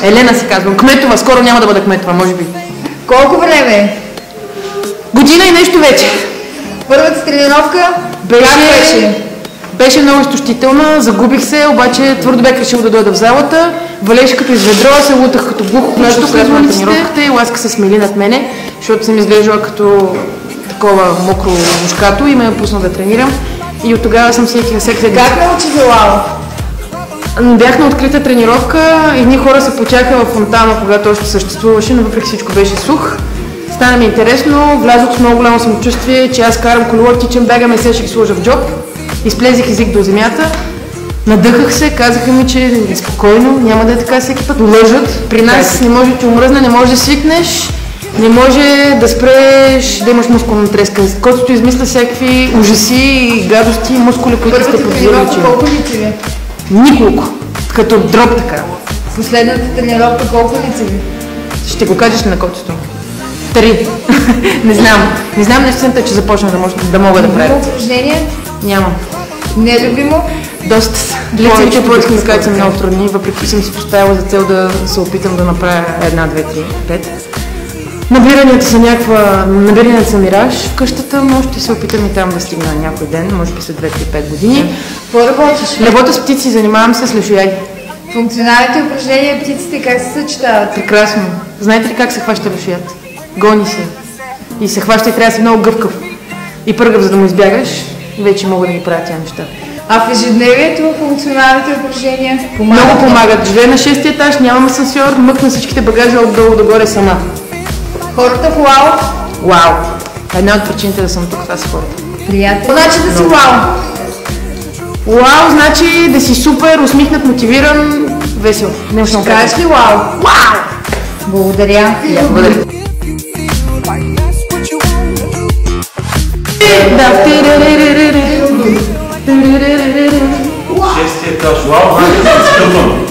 Елена се казвам. Кметова, скоро няма да бъда кметова, може би. Колко време? Година и нещо вече. Първата тренировка беше? Беше много изтощителна, загубих се, обаче твърдо бях решил да дойда в залата. Валеше като из ведро, се лутах като глухо нещо след тренировката и Ласка се смели над мене, защото съм изглеждала като такова мокро мушкато и ме пусна да тренирам. И от тогава съм всеки. Как научи за лао? Бях на открита тренировка, едни хора се почаха в фонтана, когато още съществуваше, но въпреки всичко беше сух. Стана ми интересно, влязох с много голямо самочувствие, че аз карам колело, тичам, бягам и се ще ги сложа в джоб. Изплезих език до земята, надъхах се, казаха ми, че е спокойно, няма да е така всеки път. Лъжат. При нас не може да ти омръзне, не може да свикнеш, не може да спреш да имаш мускулна треска. Който измисля всякакви ужаси и гадости, мускули, които сте подвижили. Колко лици ви? Николко. Като дроб така. Последната тренировка колко лици ви? Ще го кажеш ли на котето? 3. Не знам. Не знам наистина, че започна да мога да правя. Упражнение? Няма. Нелюбимо? Доста. Лекциите по експликация са много трудни, въпреки че съм си поставила за цел да се опитам да направя 1, 2, 3, 5. Набиранията са мираж в къщата, но ще се опитам и там да стигна някой ден, може би след 2-3-5 години. Какво работиш? Работя с птици, занимавам се с лешояди. Функционалните упражнения и птиците как се съчетават? Прекрасно. Знаете ли как се хваща лешояд? Гони се. И се хваща и трябва да си много гъвкав. И пъргав, за да му избягаш, вече мога да ги правя тя неща. А в ежедневието функционалните упражнения помагат? Много помагат. Живея на 6-ти етаж, нямам асансьор, мъкна всичките багажа отдолу догоре сама. Хората в лао? Вау! Една от причините да съм тук, това са хората. Приятел. Значи да си лао? Вау, значи да си супер, усмихнат, мотивиран, весел. Ще кажеш ли вау? Вау! Благодаря. Благодаря. Шестия етаж, вау, скъпвам.